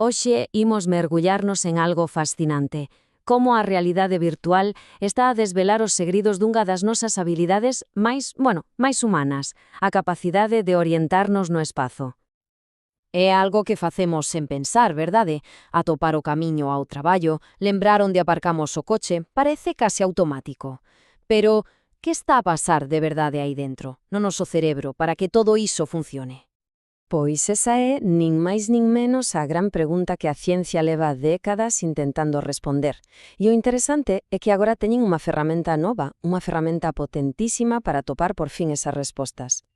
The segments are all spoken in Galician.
Hoxe imos mergullarnos en algo fascinante, como a realidade virtual está a desvelar os segredos dunha das nosas habilidades máis humanas, a capacidade de orientarnos no espazo. É algo que facemos sen pensar, verdade? Atopar o camiño ao traballo, lembrar onde aparcamos o coche, parece case automático. Pero, que está a pasar de verdade aí dentro, no noso cerebro, para que todo iso funcione? Pois esa é, nin máis nin menos, a gran pregunta que a ciencia leva décadas intentando responder. E o interesante é que agora teñen unha ferramenta nova, unha ferramenta potentísima para topar por fin esas respostas.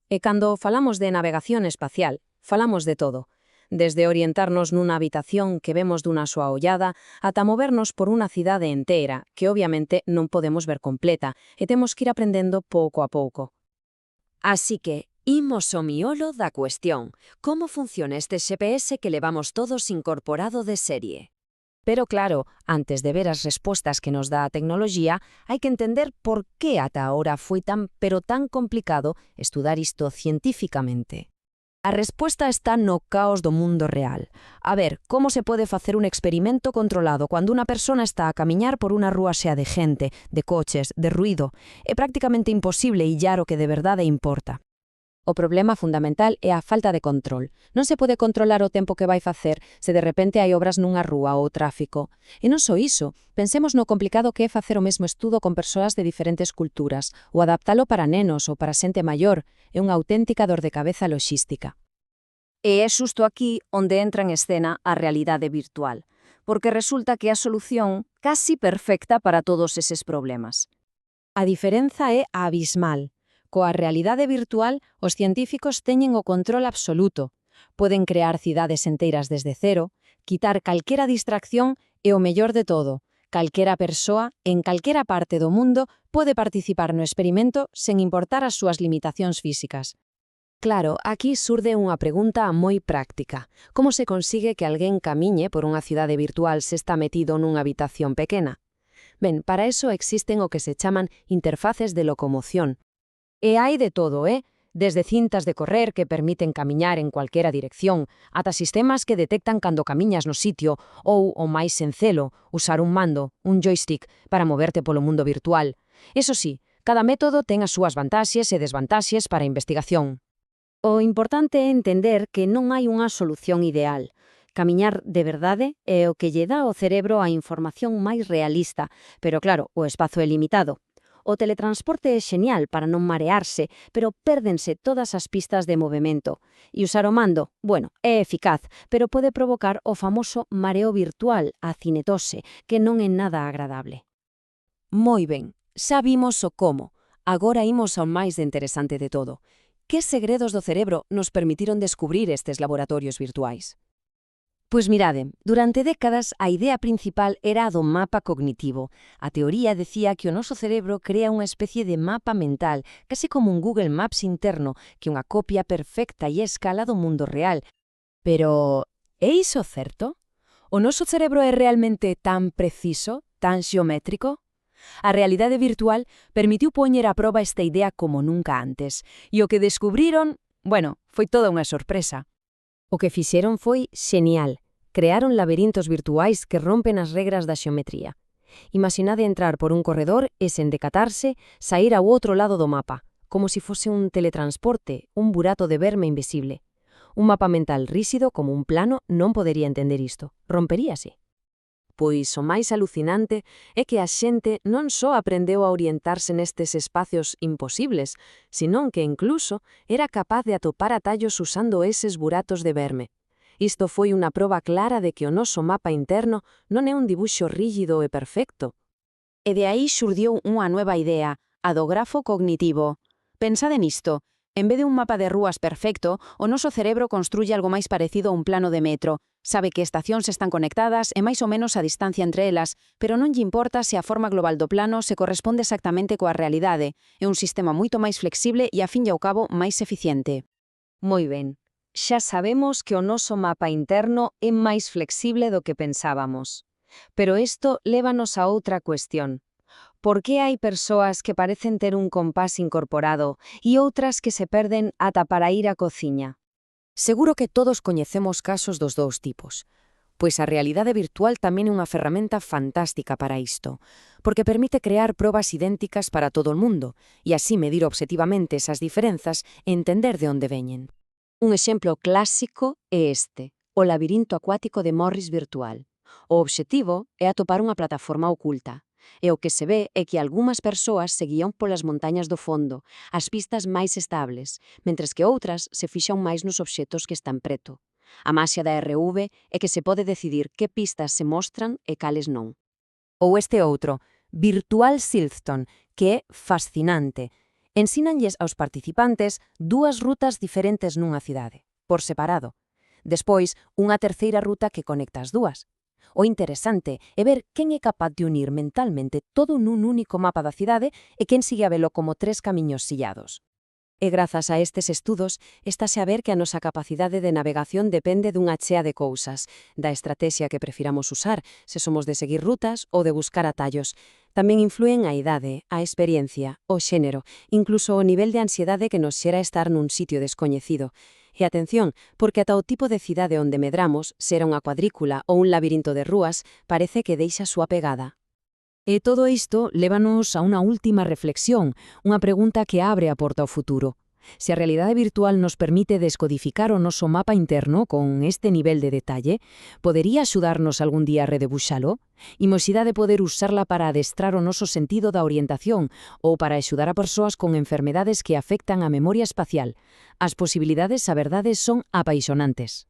E cando falamos de navegación espacial, falamos de todo. Desde orientarnos nunha habitación que vemos dunha soa ollada, ata movernos por unha cidade entera, que obviamente non podemos ver completa, e temos que ir aprendendo pouco a pouco. Así que, imos ao miolo da cuestión. Como funciona este GPS que levamos todos incorporado de serie? Pero claro, antes de ver as respostas que nos dá a tecnoloxía, hai que entender por que ata ahora foi tan complicado estudar isto científicamente. A resposta está no caos do mundo real. A ver, como se pode facer un experimento controlado cando unha persona está a camiñar por unha rúa xea de gente, de coches, de ruído? É prácticamente imposible illar o que de verdade importa. O problema fundamental é a falta de control. Non se pode controlar o tempo que vai facer se de repente hai obras nunha rúa ou tráfico. E non só iso, pensemos no complicado que é facer o mesmo estudo con persoas de diferentes culturas, ou adaptalo para nenos ou para xente maior, é unha auténtica dor de cabeza loxística. E é xusto aquí onde entra en escena a realidade virtual, porque resulta que é a solución casi perfecta para todos eses problemas. A diferenza é abismal. Coa realidade virtual, os científicos teñen o control absoluto. Poden crear cidades enteiras desde cero, quitar calquera distracción e o mellor de todo, calquera persoa, en calquera parte do mundo, pode participar no experimento sen importar as súas limitacións físicas. Claro, aquí surde unha pregunta moi práctica. Como se consigue que alguén camiñe por unha cidade virtual se está metido nunha habitación pequena? Ben, para eso existen o que se chaman interfaces de locomoción. E hai de todo, Desde cintas de correr que permiten camiñar en cualquera dirección, ata sistemas que detectan cando camiñas no sitio, ou, o máis sencelo, usar un mando, un joystick, para moverte polo mundo virtual. Eso sí, cada método ten as súas vantaxes e desvantaxes para a investigación. O importante é entender que non hai unha solución ideal. Camiñar de verdade é o que lle dá ao cerebro a información máis realista, pero claro, o espazo é limitado. O teletransporte é xenial para non marearse, pero pérdense todas as pistas de movimento. E usar o mando, é eficaz, pero pode provocar o famoso mareo virtual, a cinetose, que non é nada agradable. Moi ben, xa vimos o como. Agora imos ao máis interesante de todo. Que segredos do cerebro nos permitiron descubrir estes laboratorios virtuais? Pois mirade, durante décadas a idea principal era a do mapa cognitivo. A teoría decía que o noso cerebro crea unha especie de mapa mental, case como un Google Maps interno, que é unha copia perfecta e escala do mundo real. Pero, é iso certo? O noso cerebro é realmente tan preciso, tan xeométrico? A realidade virtual permitiu poñer a proba esta idea como nunca antes. E o que descubriron, foi toda unha sorpresa. O que fixeron foi xenial. Crearon laberintos virtuais que rompen as regras da xeometría. Imaginade entrar por un corredor e, sen decatarse, sair ao outro lado do mapa, como se fose un teletransporte, un burato de verme invisible. Un mapa mental ríxido como un plano non podería entender isto. Romperíase. Pois o máis alucinante é que a xente non só aprendeu a orientarse nestes espacios imposibles, senón que incluso era capaz de atopar atallos usando eses buratos de verme. Isto foi unha proba clara de que o noso mapa interno non é un dibuixo rígido e perfecto. E de aí xurdiu unha nova idea, a do grafo cognitivo. Pensade nisto. En vez de un mapa de rúas perfecto, o noso cerebro construye algo máis parecido a un plano de metro. Sabe que estacións están conectadas e máis ou menos a distancia entre elas, pero non lle importa se a forma global do plano se corresponde exactamente coa realidade. É un sistema moito máis flexible e, a fin e ao cabo, máis eficiente. Moi ben. Xa sabemos que o noso mapa interno é máis flexible do que pensábamos. Pero isto lévanos a outra cuestión. Por que hai persoas que parecen ter un compás incorporado e outras que se perden ata para ir á cociña? Seguro que todos coñecemos casos dos dous tipos. Pois a realidade virtual tamén é unha ferramenta fantástica para isto, porque permite crear probas idénticas para todo o mundo e así medir obxectivamente esas diferenzas e entender de onde veñen. Un exemplo clásico é este, o labirinto acuático de Morris virtual. O obxectivo é atopar unha plataforma oculta. E o que se ve é que algunhas persoas seguían polas montañas do fondo, as pistas máis estables, mentres que outras se fixan máis nos obxetos que están preto. A maxia da RV é que se pode decidir que pistas se mostran e cales non. Ou este outro, Virtual Silverstone, que é fascinante. Ensínanlles aos participantes dúas rutas diferentes nunha cidade, por separado. Despois, unha terceira ruta que conecta as dúas. O interesante é ver quen é capaz de unir mentalmente todo nun único mapa da cidade e quen sigue a velo como tres camiños sillados. E grazas a estes estudos, estase a ver que a nosa capacidade de navegación depende dunha chea de cousas, da estrategia que prefiramos usar, se somos de seguir rutas ou de buscar atallos. Tamén influen a idade, a experiencia, o xénero, incluso o nivel de ansiedade que nos xera estar nun sitio descoñecido. E atención, porque ata o tipo de cidade onde medramos, ser unha cuadrícula ou un labirinto de rúas, parece que deixa súa pegada. E todo isto lévanos a unha última reflexión, unha pregunta que abre a porta ao futuro. Se a realidade virtual nos permite descodificar o noso mapa interno con este nivel de detalle, podería axudarnos algún día a redebuxalo? Imosidade poder usarla para adestrar o noso sentido da orientación ou para axudar a persoas con enfermedades que afectan a memoria espacial. As posibilidades, a verdade, son apaixonantes.